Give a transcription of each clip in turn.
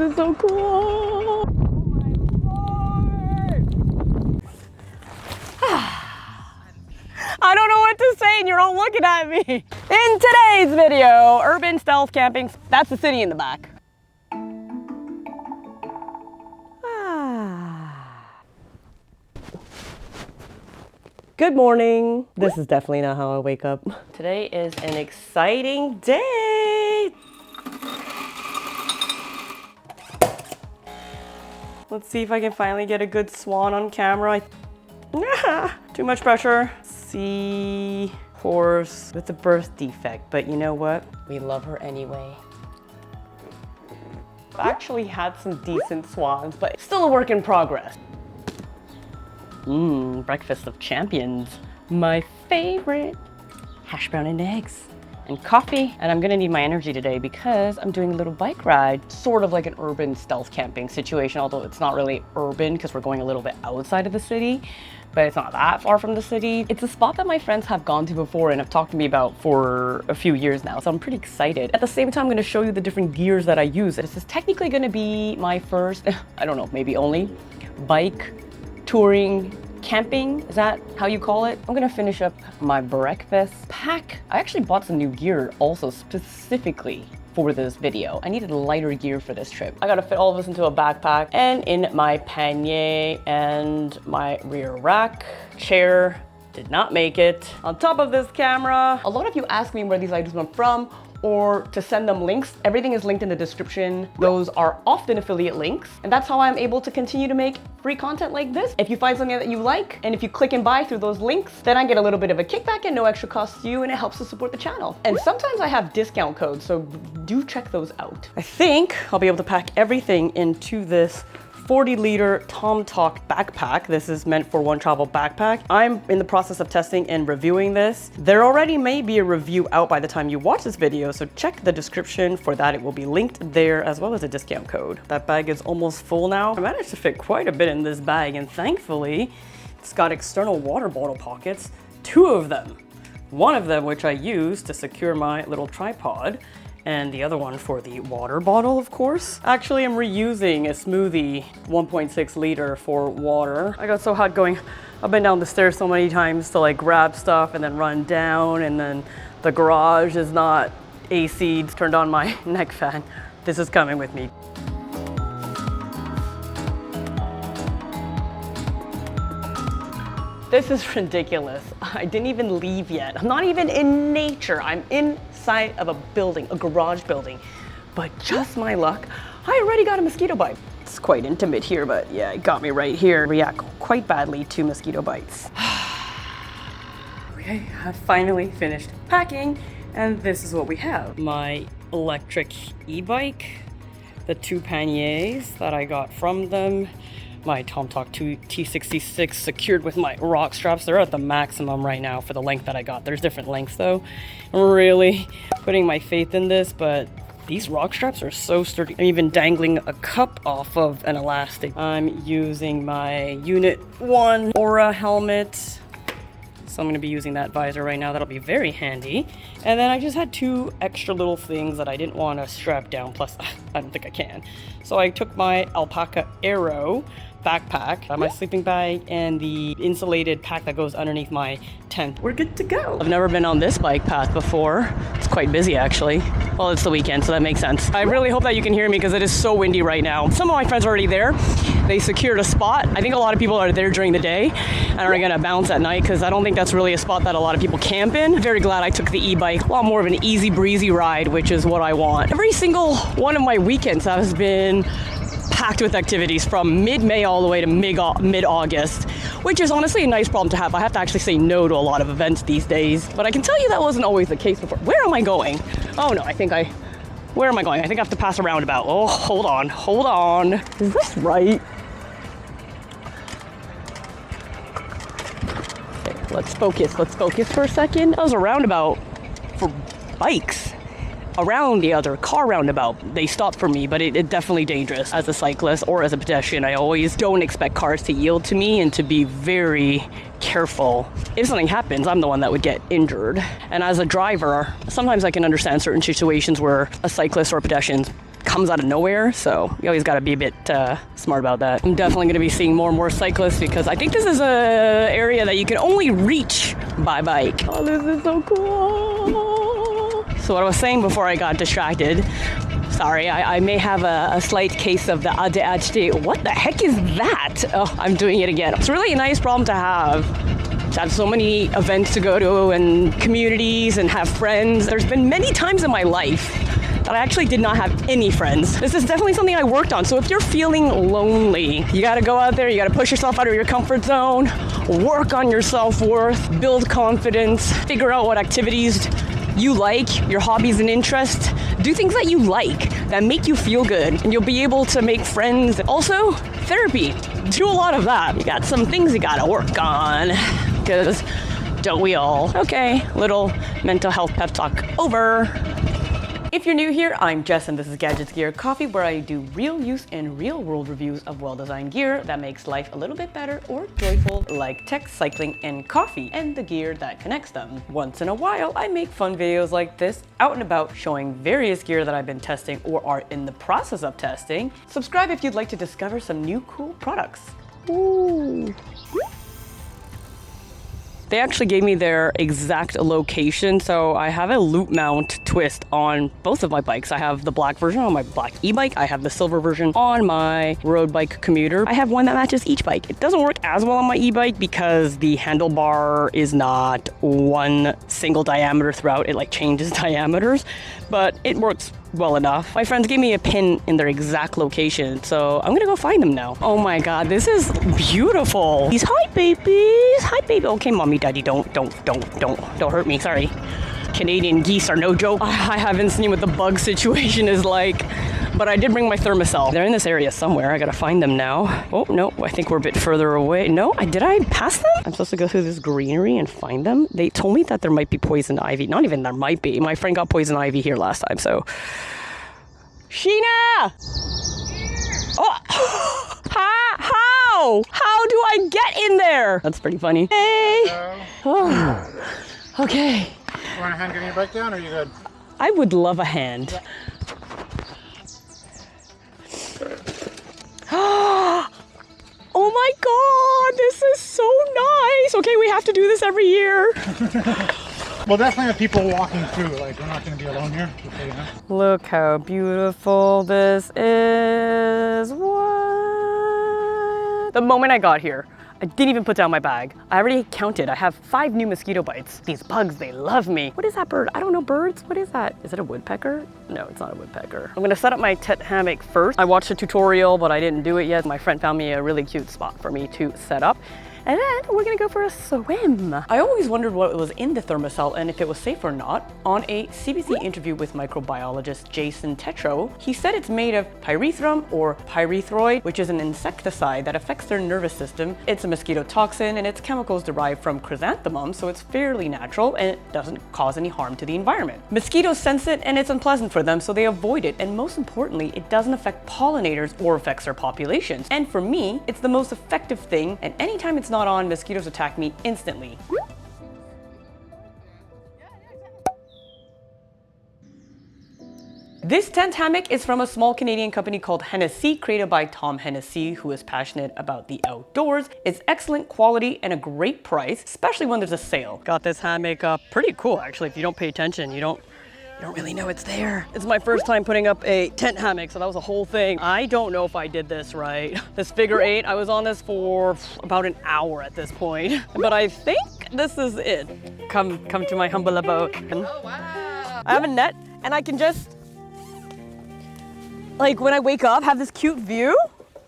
is so cool. I don't know what to say and you're all looking at me. In today's video, urban stealth camping. That's the city in the back. Good morning. This is definitely not how I wake up. Today is an exciting day. Let's see if I can finally get a good swan on camera. Too much pressure. See, horse with a birth defect, but you know what? We love her anyway. I've actually had some decent swans, but still a work in progress. Breakfast of champions. My favorite. Hash brown and eggs and coffee. And I'm gonna need my energy today because I'm doing a little bike ride, sort of like an urban stealth camping situation, although it's not really urban because we're going a little bit outside of the city, but it's not that far from the city. It's a spot that my friends have gone to before and have talked to me about for a few years now, so I'm pretty excited. At the same time, I'm gonna show you the different gears that I use. This is technically gonna be my first, I don't know, maybe only, bike touring camping, is that how you call it? I'm gonna finish up my breakfast pack. I actually bought some new gear also specifically for this video. I needed lighter gear for this trip. I gotta fit all of this into a backpack and in my pannier and my rear rack. Chair did not make it. On top of this camera, a lot of you ask me where these items went from or to send them links. Everything is linked in the description. Those are often affiliate links, and that's how I'm able to continue to make free content like this. If you find something that you like, and if you click and buy through those links, then I get a little bit of a kickback and no extra cost to you, and it helps to support the channel. And sometimes I have discount codes, so do check those out. I think I'll be able to pack everything into this 40-liter TomToc backpack. This is meant for one travel backpack. I'm in the process of testing and reviewing this. There already may be a review out by the time you watch this video, so check the description for that. It will be linked there as well as a discount code. That bag is almost full now. I managed to fit quite a bit in this bag, and thankfully, it's got external water bottle pockets, 2 of them. One of them which I use to secure my little tripod, and the other one for the water bottle, of course. Actually, I'm reusing a smoothie 1.6 liter for water. I got so hot going up and down the stairs so many times to like grab stuff and then run down, and then the garage is not AC'd, turned on my neck fan. This is coming with me. This is ridiculous. I didn't even leave yet. I'm not even in nature. I'm inside of a building, a garage building. But just my luck, I already got a mosquito bite. It's quite intimate here, but yeah, it got me right here. React quite badly to mosquito bites. Okay, I've finally finished packing, and this is what we have. My electric e-bike, the 2 panniers that I got from them, my TomToc T66 secured with my rock straps. They're at the maximum right now for the length that I got. There's different lengths though. I'm really putting my faith in this, but these rock straps are so sturdy. I'm even dangling a cup off of an elastic. I'm using my Unit 1 Aura helmet. So I'm gonna be using that visor right now. That'll be very handy. And then I just had 2 extra little things that I didn't want to strap down. Plus, I don't think I can. So I took my Alpaca Aero backpack, my sleeping bag, and the insulated pack that goes underneath my tent. We're good to go. I've never been on this bike path before. It's quite busy actually. Well, it's the weekend, so that makes sense. I really hope that you can hear me because it is so windy right now. Some of my friends are already there. They secured a spot. I think a lot of people are there during the day and are gonna bounce at night because I don't think that's really a spot that a lot of people camp in. Very glad I took the e-bike. A lot more of an easy breezy ride, which is what I want. Every single one of my weekends has been packed with activities from mid-May all the way to mid-August, which is honestly a nice problem to have. I have to actually say no to a lot of events these days, but I can tell you that wasn't always the case before. Where am I going? Oh no, where am I going? I think I have to pass a roundabout. Oh, hold on. Is this right? Okay, let's focus for a second. That was a roundabout for bikes. Around the other car roundabout. They stopped for me, but it's definitely dangerous. As a cyclist or as a pedestrian, I always don't expect cars to yield to me and to be very careful. If something happens, I'm the one that would get injured. And as a driver, sometimes I can understand certain situations where a cyclist or a pedestrian comes out of nowhere, so you always got to be a bit smart about that. I'm definitely going to be seeing more and more cyclists because I think this is a area that you can only reach by bike. Oh, this is so cool. So what I was saying before I got distracted, sorry, I may have a slight case of the ADHD. What the heck is that? Oh, I'm doing it again. It's really a nice problem to have so many events to go to and communities and have friends. There's been many times in my life that I actually did not have any friends. This is definitely something I worked on. So if you're feeling lonely, you gotta go out there, you gotta push yourself out of your comfort zone, work on your self-worth, build confidence, figure out what activities you like, your hobbies and interests. Do things that you like, that make you feel good, and you'll be able to make friends. Also, therapy. Do a lot of that. You got some things you gotta work on, because don't we all? Okay, little mental health pep talk over. If you're new here, I'm Jess and this is Gadgets Gear Coffee, where I do real use and real world reviews of well-designed gear that makes life a little bit better or joyful, like tech, cycling, and coffee, and the gear that connects them. Once in a while, I make fun videos like this, out and about, showing various gear that I've been testing or are in the process of testing. Subscribe if you'd like to discover some new cool products. Ooh. They actually gave me their exact location, so I have a loop mount twist on both of my bikes. I have the black version on my black e-bike. I have the silver version on my road bike commuter. I have one that matches each bike. It doesn't work as well on my e-bike because the handlebar is not one single diameter throughout. It like changes diameters, but it works well enough. My friends gave me a pin in their exact location, so I'm gonna go find them now. Oh my god, this is beautiful. These hi babies. Hi baby. Okay, mommy, daddy, don't hurt me. Sorry. Canadian geese are no joke. I haven't seen what the bug situation is like, but I did bring my thermocell. They're in this area somewhere. I gotta find them now. Oh no, I think we're a bit further away. No, did I pass them? I'm supposed to go through this greenery and find them. They told me that there might be poison ivy. Not even there might be. My friend got poison ivy here last time, so. Sheena! Oh! How? How do I get in there? That's pretty funny. Hey! Oh. Okay. You want a hand getting your bike down, or are you good? I would love a hand. Yeah. Oh my god, this is so nice. Okay, we have to do this every year. We'll definitely have people walking through, like we're not going to be alone here. Okay, you know? Look how beautiful this is. What? The moment I got here, I didn't even put down my bag. I already counted. I have 5 new mosquito bites. These bugs, they love me. What is that bird? I don't know birds. What is that? Is it a woodpecker? No, it's not a woodpecker. I'm gonna set up my tent hammock first. I watched a tutorial, but I didn't do it yet. My friend found me a really cute spot for me to set up. And then we're gonna go for a swim. I always wondered what was in the thermocell and if it was safe or not. On a CBC interview with microbiologist Jason Tetro, he said it's made of pyrethrum or pyrethroid, which is an insecticide that affects their nervous system. It's a mosquito toxin and its chemicals derived from chrysanthemums, so it's fairly natural and it doesn't cause any harm to the environment. Mosquitoes sense it and it's unpleasant for them, so they avoid it. And most importantly, it doesn't affect pollinators or affects their populations. And for me, it's the most effective thing, and anytime it's not on, mosquitoes attack me instantly. This tent hammock is from a small Canadian company called Hennessey, created by Tom Hennessey, who is passionate about the outdoors. It's excellent quality and a great price, especially when there's a sale. Got this hammock pretty cool, actually. If you don't pay attention, you don't really know it's there. It's my first time putting up a tent hammock, so that was a whole thing. I don't know if I did this right. This figure 8, I was on this for about an hour at this point, but I think this is it. Come to my humble abode. Oh, wow. I have a net, and I can just, like when I wake up, have this cute view.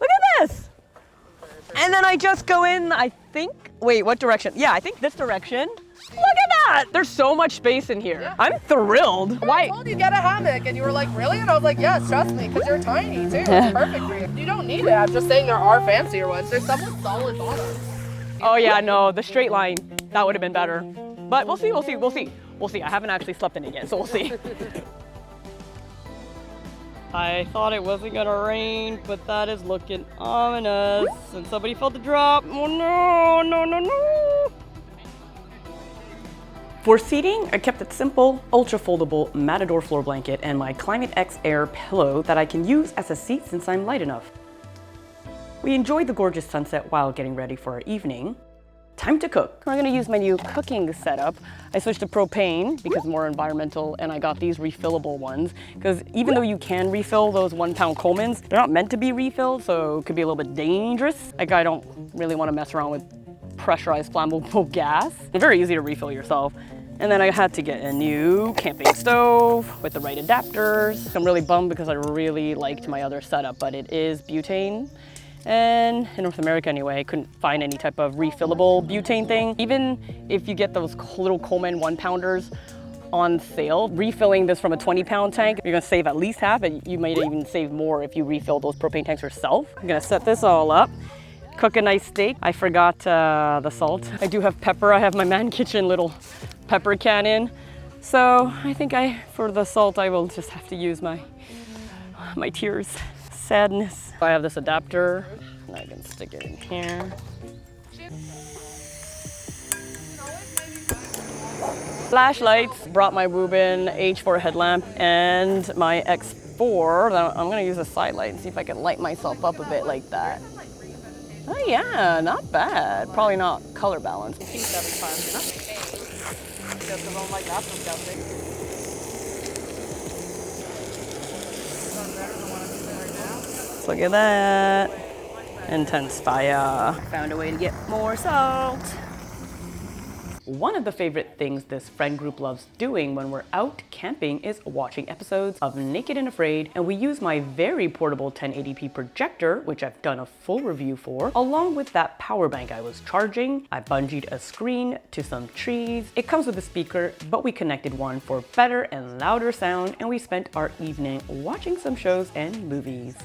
Look at this. And then I just go in, I think, wait, what direction? Yeah, I think this direction. Look at that! There's so much space in here. Yeah. I'm thrilled. Why? I told you get a hammock and you were like, really? And I was like, yes, trust me, because you're tiny too. It's perfect for you. You don't need it. I'm just saying there are fancier ones. There's some with solid bottoms. Oh yeah, no, the straight line, that would have been better. But we'll see. I haven't actually slept in it yet, so we'll see. I thought it wasn't gonna rain, but that is looking ominous. And somebody felt the drop. Oh no. For seating, I kept it simple, ultra foldable Matador floor blanket and my Climate X Air pillow that I can use as a seat since I'm light enough. We enjoyed the gorgeous sunset while getting ready for our evening. Time to cook. We're gonna use my new cooking setup. I switched to propane because more environmental, and I got these refillable ones because even though you can refill those 1 pound Colemans, they're not meant to be refilled, so it could be a little bit dangerous. Like I don't really want to mess around with pressurized flammable gas. They're very easy to refill yourself. And then I had to get a new camping stove with the right adapters. I'm really bummed because I really liked my other setup, but it is butane. And in North America anyway, I couldn't find any type of refillable butane thing. Even if you get those little Coleman 1 pounders on sale, refilling this from a 20 pound tank, you're gonna save at least half, and you might even save more if you refill those propane tanks yourself. I'm gonna set this all up. Cook a nice steak. I forgot the salt. I do have pepper. I have my Mannkitchen little pepper can in. So I think for the salt, I will just have to use my tears. Sadness. I have this adapter, and I can stick it in here. Flashlights. Brought my Woobin H4 headlamp and my X4. I'm gonna use a side light and see if I can light myself up a bit like that. Oh yeah, not bad. Probably not color balanced. Look at that. Intense fire. Found a way to get more salt. One of the favorite things this friend group loves doing when we're out camping is watching episodes of Naked and Afraid, and we use my very portable 1080p projector, which I've done a full review for, along with that power bank I was charging. I bungeed a screen to some trees. It comes with a speaker, but we connected one for better and louder sound, and we spent our evening watching some shows and movies.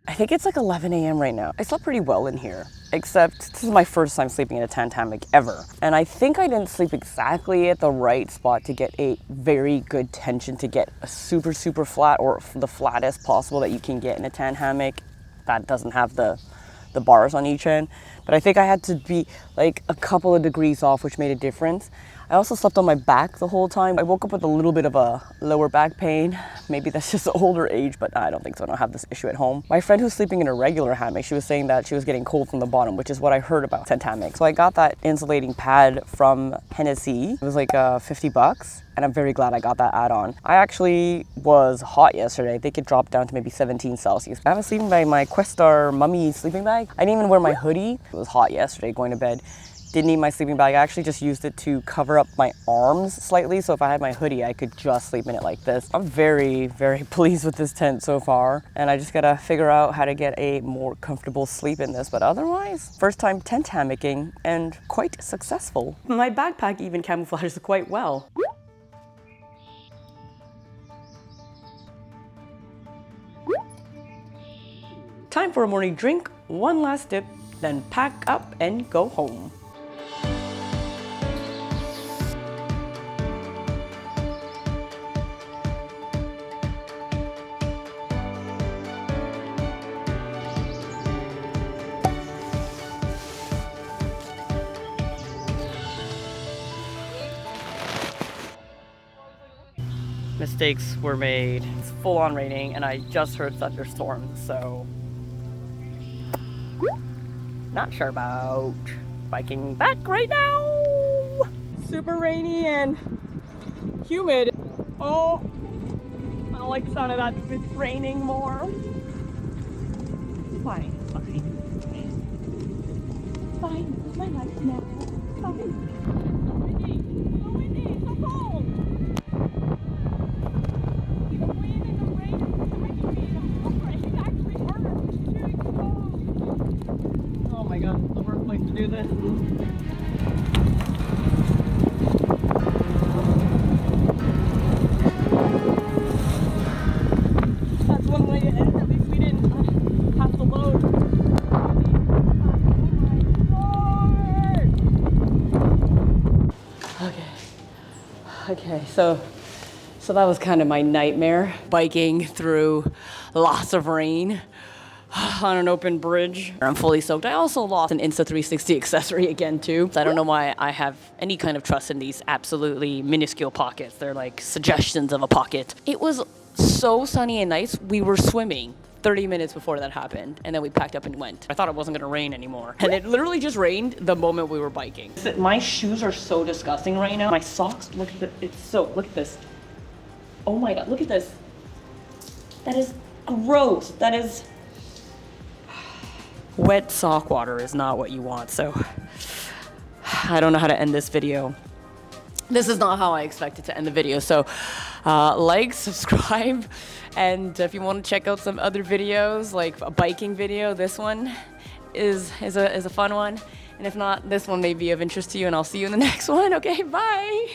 I think it's like 11 a.m. right now. I slept pretty well in here, except this is my first time sleeping in a tent hammock ever. And I think I didn't sleep exactly at the right spot to get a very good tension, to get a super, super flat, or the flattest possible that you can get in a tent hammock that doesn't have the bars on each end. But I think I had to be like a couple of degrees off, which made a difference. I also slept on my back the whole time. I woke up with a little bit of a lower back pain. Maybe that's just older age, but I don't think so. I don't have this issue at home. My friend who's sleeping in a regular hammock, she was saying that she was getting cold from the bottom, which is what I heard about tent hammocks. So I got that insulating pad from Hennessey. It was like $50, and I'm very glad I got that add-on. I actually was hot yesterday. I think it dropped down to maybe 17 Celsius. I have a sleeping bag, my Questar Mummy sleeping bag. I didn't even wear my hoodie. It was hot yesterday going to bed. Didn't need my sleeping bag. I actually just used it to cover up my arms slightly, so if I had my hoodie, I could just sleep in it like this. I'm very, very pleased with this tent so far, and I just gotta figure out how to get a more comfortable sleep in this, but otherwise, first time tent hammocking and quite successful. My backpack even camouflages quite well. Time for a morning drink, one last dip, then pack up and go home. Mistakes were made. It's full on raining, and I just heard thunderstorms, so not sure about biking back right now. Super rainy and humid. Oh, I don't like the sound of that. It's raining more. Fine, fine, fine. My life now. Fine. So windy, so cold. The wind and the rain is actually harder. It's too exposed. Oh my god, the worst place to do this. That's one way to end. At least we didn't have to load. Okay, so So that was kind of my nightmare, biking through lots of rain on an open bridge. I'm fully soaked. I also lost an Insta360 accessory again too. I don't know why I have any kind of trust in these absolutely minuscule pockets. They're like suggestions of a pocket. It was so sunny and nice. We were swimming 30 minutes before that happened, and then we packed up and went. I thought it wasn't gonna rain anymore. And it literally just rained the moment we were biking. My shoes are so disgusting right now. My socks, look at it's so, look at this. Oh my God, look at this. That is gross. That is, wet sock water is not what you want, so I don't know how to end this video. This is not how I expected to end the video, so like, subscribe, and if you want to check out some other videos, like a biking video, this one is a fun one, and if not, this one may be of interest to you, and I'll see you in the next one. Okay, bye.